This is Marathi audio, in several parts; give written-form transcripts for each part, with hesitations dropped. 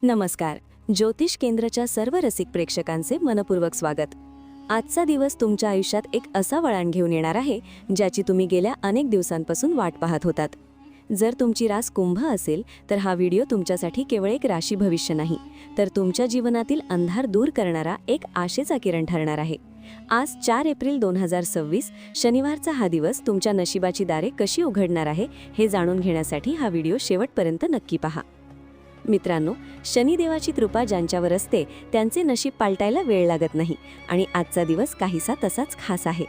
नमस्कार. ज्योतिष केंद्राच्या सर्व रसिक प्रेक्षकांचे मनपूर्वक स्वागत. आजचा दिवस तुमच्या आयुष्यात एक असा वळण घेऊन येणार आहे ज्याची तुम्ही गेल्या अनेक दिवसांपासून वाट पाहत होतात. जर तुमची रास कुंभ असेल तर हा व्हिडिओ तुमच्यासाठी केवळ एक राशी भविष्य नाही, तर तुमच्या जीवनातील अंधार दूर करणारा एक आशेचा किरण ठरणार आहे. आज 4 एप्रिल 2026 शनिवारचा हा दिवस तुमच्या नशिबाची दारे कशी उघडणार आहे हे जाणून घेण्यासाठी हा व्हिडिओ शेवटपर्यंत नक्की पहा. मित्रांनो, शनिदेवाची कृपा ज्यांच्यावर असते त्यांचे नशीब पालटायला वेळ लागत नाही आणि आजचा दिवस काहीसा तसाच खास आहे.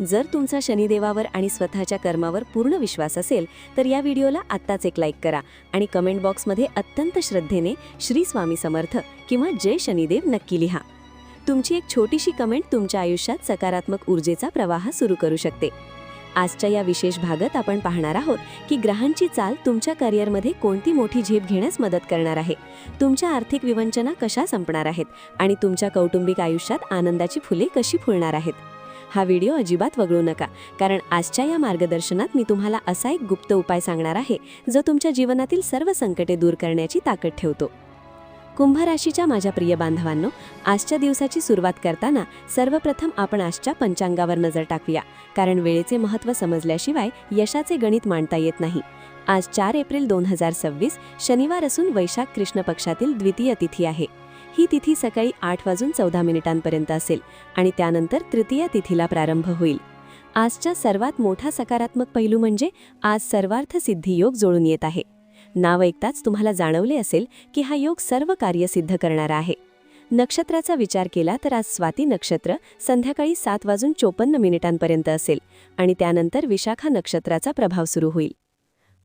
जर तुमचा शनिदेवावर आणि स्वतःच्या कर्मावर पूर्ण विश्वास असेल तर या व्हिडिओला आत्ताच एक लाईक करा आणि कमेंट बॉक्समध्ये अत्यंत श्रद्धेने श्री स्वामी समर्थ किंवा जय शनिदेव नक्की लिहा. तुमची एक छोटीशी कमेंट तुमच्या आयुष्यात सकारात्मक ऊर्जेचा प्रवाह सुरू करू शकते. आजच्या या विशेष भागात आपण पाहणार आहोत की ग्रहांची चाल तुमच्या करिअरमध्ये कोणती मोठी झेप घेण्यास मदत करणार आहे, तुमच्या आर्थिक विवंचना कशा संपणार आहेत आणि तुमच्या कौटुंबिक आयुष्यात आनंदाची फुले कशी फुलणार आहेत. हा व्हिडिओ अजिबात वगळू नका, कारण आजच्या या मार्गदर्शनात मी तुम्हाला असा एक गुप्त उपाय सांगणार आहे जो तुमच्या जीवनातील सर्व संकटे दूर करण्याची ताकद ठेवतो. कुंभ राशीच्या माझ्या प्रिय बांधवांनो, आजच्या दिवसाची सुरुवात करताना सर्वप्रथम आपण आजच्या पंचांगावर नजर टाकूया, कारण वेळेचे महत्त्व समजल्याशिवाय यशाचे गणित मांडता येत नाही. आज 4 एप्रिल 2026 शनिवार असून वैशाख कृष्ण पक्षातील द्वितीय तिथी आहे. ही तिथी सकाळी 8:14 असेल आणि त्यानंतर तृतीय तिथीला प्रारंभ होईल. आजच्या सर्वात मोठा सकारात्मक पैलू म्हणजे आज सर्वार्थ सिद्धी योग जुळून येत आहे. नाव ऐकताच तुम्हाला जाणवले असेल की हा योग सर्व कार्य सिद्ध करणारा आहे. नक्षत्राचा विचार केला तर आज स्वाती नक्षत्र संध्याकाळी 7:54 असेल आणि त्यानंतर विशाखा नक्षत्राचा प्रभाव सुरू होईल.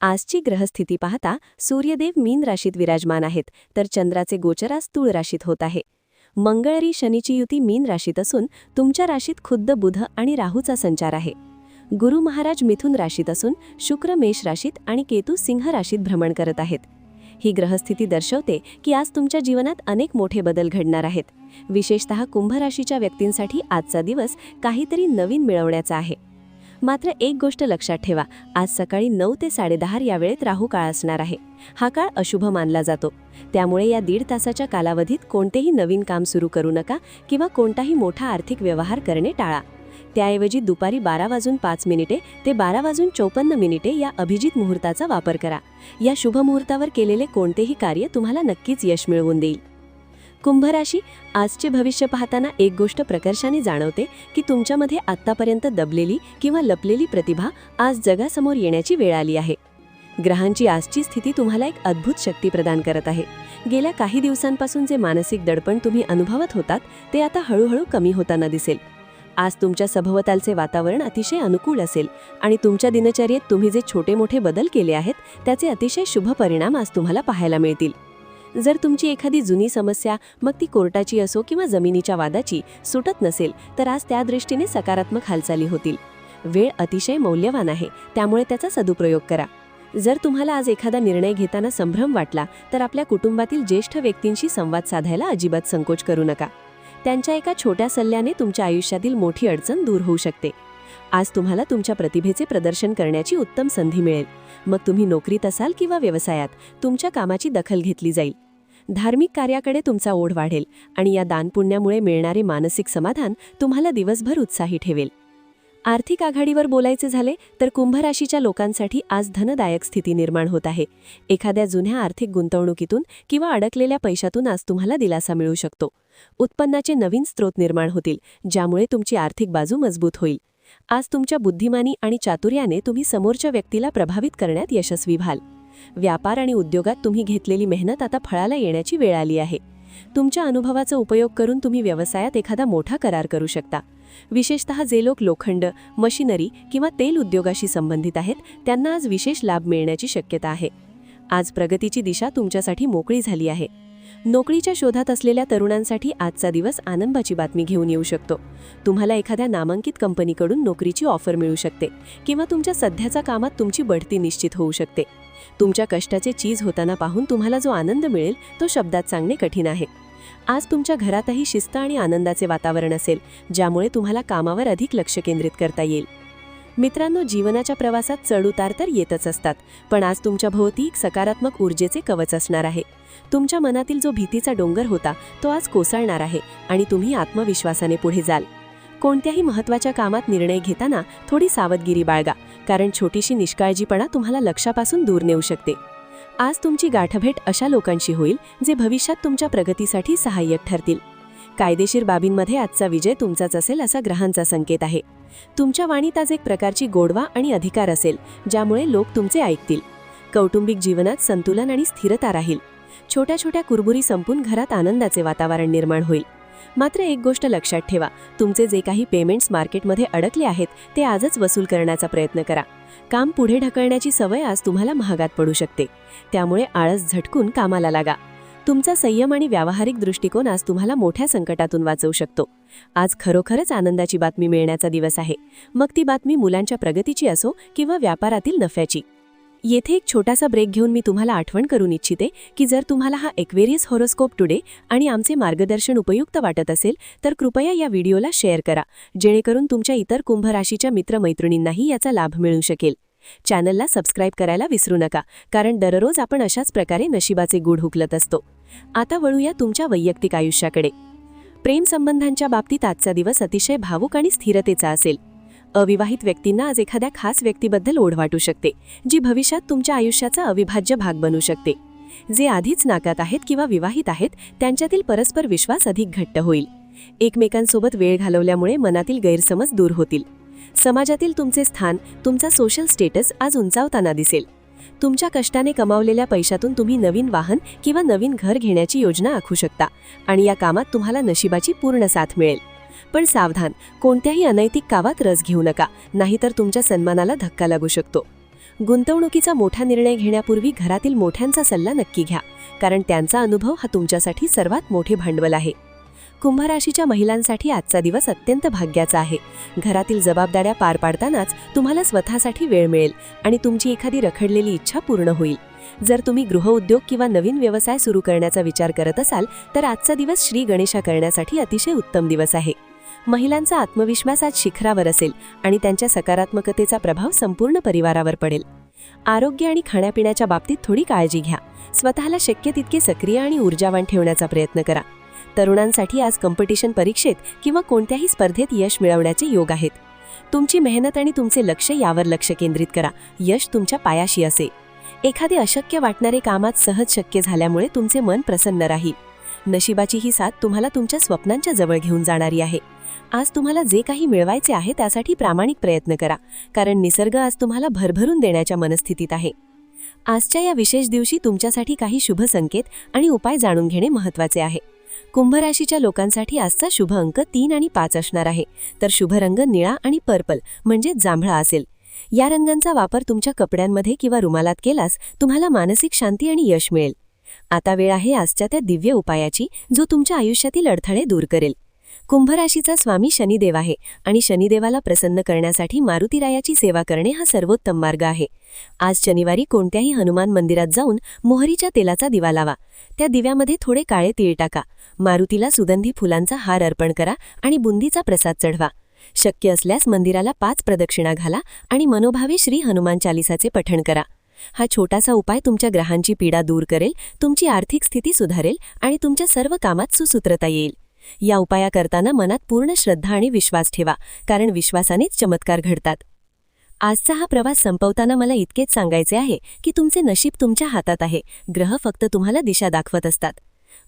आजची ग्रहस्थिती पाहता सूर्यदेव मीन राशीत विराजमान आहेत, तर चंद्राचे गोचर आज तुळ राशीत होत आहे. मंगळवारी शनीची युती मीन राशीत असून तुमच्या राशीत खुद्द बुध आणि राहूचा संचार आहे. गुरु महाराज मिथुन राशीत असून शुक्र मेष राशीत आणि केतू सिंह राशीत भ्रमण करत आहेत. ही ग्रहस्थिती दर्शवते की आज तुमच्या जीवनात अनेक मोठे बदल घडणार आहेत. विशेषतः कुंभ राशीच्या व्यक्तींसाठी आजचा दिवस काहीतरी नवीन मिळवण्याचा आहे. मात्र एक गोष्ट लक्षात ठेवा, आज सकाळी 9 ते 10:30 या वेळेत राहू काळ असणार आहे. हा काळ अशुभ मानला जातो, त्यामुळे या 1.5 तासाच्या कालावधीत कोणतेही नवीन काम सुरू करू नका किंवा कोणताही मोठा आर्थिक व्यवहार करणे टाळा. त्याऐवजी दुपारी 12:05 ते 12:54 या अभिजित मुहूर्ताचा वापर करा. या शुभ मुहूर्तावर केलेले कोणतेही कार्य तुम्हाला नक्कीच यश मिळवून देईल. कुंभ राशी, आजचे भविष्य पाहताना एक गोष्ट प्रकर्षाने जाणवते की तुमच्यामध्ये आत्तापर्यंत दबलेली किंवा लपलेली प्रतिभा आज जगासमोर येण्याची वेळ आली आहे. ग्रहांची आजची स्थिती तुम्हाला एक अद्भुत शक्ती प्रदान करत आहे. गेल्या काही दिवसांपासून जे मानसिक दडपण तुम्ही अनुभवत होतात ते आता हळूहळू कमी होताना दिसेल. आज तुमच्या सभोवतालचे वातावरण अतिशय अनुकूल असेल आणि तुमच्या दिनचर्येत तुम्ही जे छोटे मोठे बदल केले आहेत त्याचे अतिशय शुभ परिणाम आज तुम्हाला पाहायला मिळतील. जर तुमची एखादी जुनी समस्या, मग ती कोर्टाची असो किंवा जमिनीच्या वादाची, सुटत नसेल तर आज त्या दृष्टीने सकारात्मक हालचाली होतील. वेळ अतिशय मौल्यवान आहे, त्यामुळे त्याचा सदुपयोग करा. जर तुम्हाला आज एखादा निर्णय घेताना संभ्रम वाटला तर आपल्या कुटुंबातील ज्येष्ठ व्यक्तींशी संवाद साधायला अजिबात संकोच करू नका. त्यांच्या एका छोट्या सल्ल्याने तुमच्या आयुष्यातील मोठी अडचण दूर होऊ शकते. आज तुम्हाला तुमच्या प्रतिभेचे प्रदर्शन करण्याची उत्तम संधी मिळेल. मग तुम्ही नोकरीत असाल किंवा व्यवसायात, तुमच्या कामाची दखल घेतली जाईल. धार्मिक कार्याकडे तुमचा ओढ वाढेल आणि या दानपुण्यामुळे मिळणारे मानसिक समाधान तुम्हाला दिवसभर उत्साही ठेवेल. आर्थिक आघाडीवर बोलायचे झाले तर कुंभ राशीच्या लोकांसाठी आज धनदायक स्थिती निर्माण होत आहे. एखाद्या जुन्या आर्थिक गुंतवणुकीतून किंवा अडकलेल्या पैशातून आज तुम्हाला दिलासा मिळू शकतो. उत्पन्नाचे नवीन स्रोत निर्माण होतील, ज्यामुळे तुमची आर्थिक बाजू मजबूत होईल. आज तुमच्या बुद्धिमानी आणि चातुर्याने तुम्ही समोरच्या व्यक्तीला प्रभावित करण्यात यशस्वी व्हाल. व्यापार आणि उद्योगात तुम्ही घेतलेली मेहनत आता फळाला येण्याची वेळ आली आहे. तुमच्या अनुभवाचा उपयोग करून तुम्ही व्यवसायात एखादा मोठा करार करू शकता. विशेषतः जे लोक लोखंड, मशिनरी किंवा तेल उद्योगाशी संबंधित आहेत त्यांना आज विशेष लाभ मिळण्याची शक्यता आहे. आज प्रगतीची दिशा तुमच्यासाठी मोकळी झाली आहे. नोकरीच्या शोधात असलेल्या तरुणांसाठी आजचा दिवस आनंदाची बातमी घेऊन येऊ शकतो. तुम्हाला एखाद्या नामांकित कंपनीकडून नोकरीची ऑफर मिळू शकते किंवा तुमच्या सध्याच्या कामात तुमची बढती निश्चित होऊ शकते. तुमच्या कष्टाचे चीज होताना पाहून तुम्हाला जो आनंद मिळेल तो शब्दात सांगणे कठीण आहे. आज तुमच्या घरातही शिस्त आणि आनंदाचे वातावरण असेल, ज्यामुळे तुम्हाला कामावर अधिक लक्ष केंद्रित करता येईल. मित्रांनो, जीवनाच्या प्रवासात चढ-उतार तर येतच असतात, पण आज तुमच्या भोवती एक सकारात्मक ऊर्जेचे कवच असणार आहे. तुमच्या मनातील जो भीतीचा डोंगर होता तो आज कोसळणार आहे आणि तुम्ही आत्मविश्वासाने पुढे जाल. कोणत्याही महत्त्वाच्या कामात निर्णय घेताना थोडी सावधगिरी बाळगा, कारण छोटीशी निष्काळजीपणा तुम्हाला लक्ष्यापासून दूर नेऊ शकते. आज तुमची गाठभेट अशा लोकांशी होईल जे भविष्यात तुमच्या प्रगतीसाठी सहाय्यक ठरतील. कायदेशीर बाबींमध्ये आजचा विजय तुमचाच असेल असा ग्रहांचा संकेत आहे. तुमच्या वाणीत आज एक प्रकारची गोडवा आणि अधिकार असेल, ज्यामुळे लोक तुमचे ऐकतील. कौटुंबिक जीवनात संतुलन आणि स्थिरता राहील. छोट्या छोट्या कुरबुरी संपून घरात आनंदाचे वातावरण निर्माण होईल. मात्र एक गोष्ट लक्षात ठेवा, तुमचे जे काही पेमेंट्स मार्केटमध्ये अडकले आहेत ते आजच वसूल करण्याचा प्रयत्न करा. काम पुढे ढकलण्याची सवय आज तुम्हाला महागात पडू शकते, त्यामुळे आळस झटकून कामाला लागा. तुमचा संयम आणि व्यावहारिक दृष्टिकोन आज तुम्हाला मोठ्या संकटातून वाचवू शकतो. आज खरोखरच आनंदाची बातमी मिळण्याचा दिवस आहे, मग ती बातमी मुलांच्या प्रगतीची असो किंवा व्यापारातील नफ्याची. येथे एक छोटासा ब्रेक घेऊन मी तुम्हाला आठवण करून इच्छिते की जर तुम्हाला हा एक्वेरियस हॉरोस्कोप टुडे आणि आमचे मार्गदर्शन उपयुक्त वाटत असेल तर कृपया या व्हिडिओला शेअर करा, जेणेकरून तुमच्या इतर कुंभ राशीच्या मित्रमैत्रिणींनाही याचा लाभ मिळू शकेल. चॅनलला सबस्क्राईब करायला विसरू नका, कारण दररोज आपण अशाच प्रकारे नशिबाचे गूढ उकलत असतो. आता वळूया तुमच्या वैयक्तिक आयुष्याकडे. प्रेम संबंधांच्या बाबतीत आजचा दिवस अतिशय भावुक आणि स्थिरतेचा असेल. अविवाहित व्यक्तींना आज एखाद्या खास व्यक्तीबद्दल ओढ वाटू शकते, जी भविष्यात तुमच्या आयुष्याचा अविभाज्य भाग बनू शकते. जे आधीच नात्यात आहेत किंवा विवाहित आहेत त्यांच्यातील परस्पर विश्वास अधिक घट्ट होईल. एकमेकांसोबत वेळ घालवल्यामुळे मनातील गैरसमज दूर होतील. समाजातील तुमचे स्थान, तुमचा सोशल स्टेटस आज उंचावताना दिसेल. तुमच्या कष्टाने कमावलेल्या पैशातून तुम्ही नवीन वाहन किंवा नवीन घर घेण्याची योजना आखू शकता आणि या कामात तुम्हाला नशिबाची पूर्ण साथ मिळेल. पण सावधान, कोणत्याही अनैतिक कामात रस घेऊ नका, नाहीतर तुमच्या सन्मानाला धक्का लागू शकतो. गुंतवणुकीचा मोठा निर्णय घेण्यापूर्वी घरातील मोठ्यांचा सल्ला नक्की घ्या, कारण त्यांचा अनुभव हा तुमच्यासाठी सर्वात मोठे भांडवल आहे. कुंभ राशीच्या महिलांसाठी आजचा दिवस अत्यंत भाग्याचा आहे. घरातील जबाबदाऱ्या पार पाडतानाच तुम्हाला स्वतःसाठी वेळ मिळेल आणि तुमची एखादी रखडलेली इच्छा पूर्ण होईल. जर तुम्ही गृहउद्योग किंवा नवीन व्यवसाय सुरू करण्याचा विचार करत असाल तर आजचा दिवस श्री गणेशा करण्यासाठी अतिशय उत्तम दिवस आहे. महिलांचा आत्मविश्वास आज शिखरावर असेल आणि त्यांच्या सकारात्मकतेचा प्रभाव संपूर्ण परिवारावर पडेल. आरोग्य आणि खाण्यापिण्याच्या बाबतीत थोडी काळजी घ्या. स्वतःला शक्य तितके सक्रिय आणि ऊर्जावान ठेवण्याचा प्रयत्न करा. तरुणांसाठी आज कॉम्पिटिशन परीक्षेत किंवा कोणत्याही स्पर्धेत यश मिळवण्याचे योग आहेत. तुमची मेहनत आणि तुमचे लक्ष यावर लक्ष केंद्रित करा. यश तुमच्या पायाशी असे. एखादे अशक्य वाटणारे काम आज सहज शक्य झाल्यामुळे तुमचे मन प्रसन्न राहील. नशिबाची ही साथ तुम्हाला तुमच्या स्वप्नांच्या जवळ घेऊन जाणारी आहे. आज तुम्हाला जे काही मिळवायचे आहे त्यासाठी प्रामाणिक प्रयत्न करा, कारण निसर्ग आज तुम्हाला भरभरून देण्याच्या मनस्थितीत आहे. आजच्या या विशेष दिवशी तुमच्यासाठी काही शुभ संकेत आणि उपाय जाणून घेणे महत्त्वाचे आहे. कुंभ राशीच्या लोकांसाठी आजचा शुभ अंक 3 आणि 5 असणार आहे, तर शुभ रंग निळा आणि पर्पल म्हणजे जांभळा असेल. या रंगांचा वापर तुमच्या कपड्यांमध्ये किंवा रुमालात केल्यास तुम्हाला मानसिक शांती आणि यश मिळेल. आता वेळ आहे आजच्या त्या दिव्य उपायाची, जो तुमच्या आयुष्यातील अडथळे दूर करेल. कुंभ राशीचा स्वामी शनिदेव आहे आणि शनिदेवाला प्रसन्न करण्यासाठी मारुतीरायाची सेवा करणे हा सर्वोत्तम मार्ग आहे. आज शनिवारी कोणत्याही हनुमान मंदिरात जाऊन मोहरीच्या तेलाचा दिवा लावा. त्या दिव्यामध्ये थोडे काळे तीळ टाका. मारुतीला सुगंधी फुलांचा हार अर्पण करा आणि बुंदीचा प्रसाद चढवा. शक्य असल्यास मंदिराला 5 प्रदक्षिणा घाला आणि मनोभावे श्री हनुमान चालिसाचे पठण करा. हा छोटासा उपाय तुमच्या ग्रहांची पीडा दूर करेल, तुमची आर्थिक स्थिती सुधारेल आणि तुमच्या सर्व कामात सुसूत्रता येईल. या उपाया करताना मनात पूर्ण श्रद्धा आणि विश्वास ठेवा, कारण विश्वासानेच चमत्कार घडतात. आजचा हा प्रवास संपवताना मला इतकेच सांगायचे आहे की तुमचे नशीब तुमच्या हातात आहे. ग्रह फक्त तुम्हाला दिशा दाखवत असतात.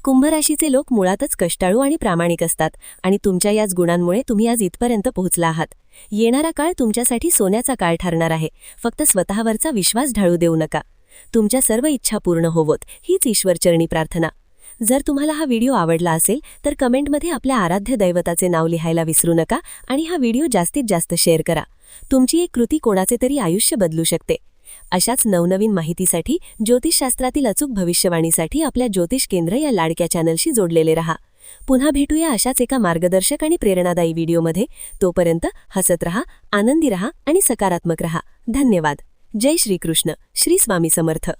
कुंभ राशीचे लोक मुळातच कष्टाळू आणि प्रामाणिक असतात आणि तुमच्या याच गुणांमुळे तुम्ही आज इथपर्यंत पोहोचला आहात. येणारा काळ तुमच्यासाठी सोन्याचा काळ ठरणार आहे. फक्त स्वतःवरचा विश्वास ढाळू देऊ नका. तुमच्या सर्व इच्छा पूर्ण होवोत हीच ईश्वरचरणी प्रार्थना. जर तुम्हाला हा व्हिडिओ आवडला असेल तर कमेंटमध्ये आपल्या आराध्य दैवताचे नाव लिहायला विसरू नका आणि हा व्हिडिओ जास्तीत जास्त शेअर करा. तुमची एक कृती कोणाचे तरी आयुष्य बदलू शकते. अशाच नवनवीन माहितीसाठी, ज्योतिषशास्त्रातील अचूक भविष्यवाणीसाठी आपल्या ज्योतिष केंद्र या लाडक्या चॅनलशी जोडलेले रहा. पुन्हा भेटूया अशाच एका मार्गदर्शक आणि प्रेरणादायी व्हिडिओमध्ये. तोपर्यंत हसत रहा, आनंदी रहा आणि सकारात्मक रहा. धन्यवाद. जय श्रीकृष्ण. श्री स्वामी समर्थ.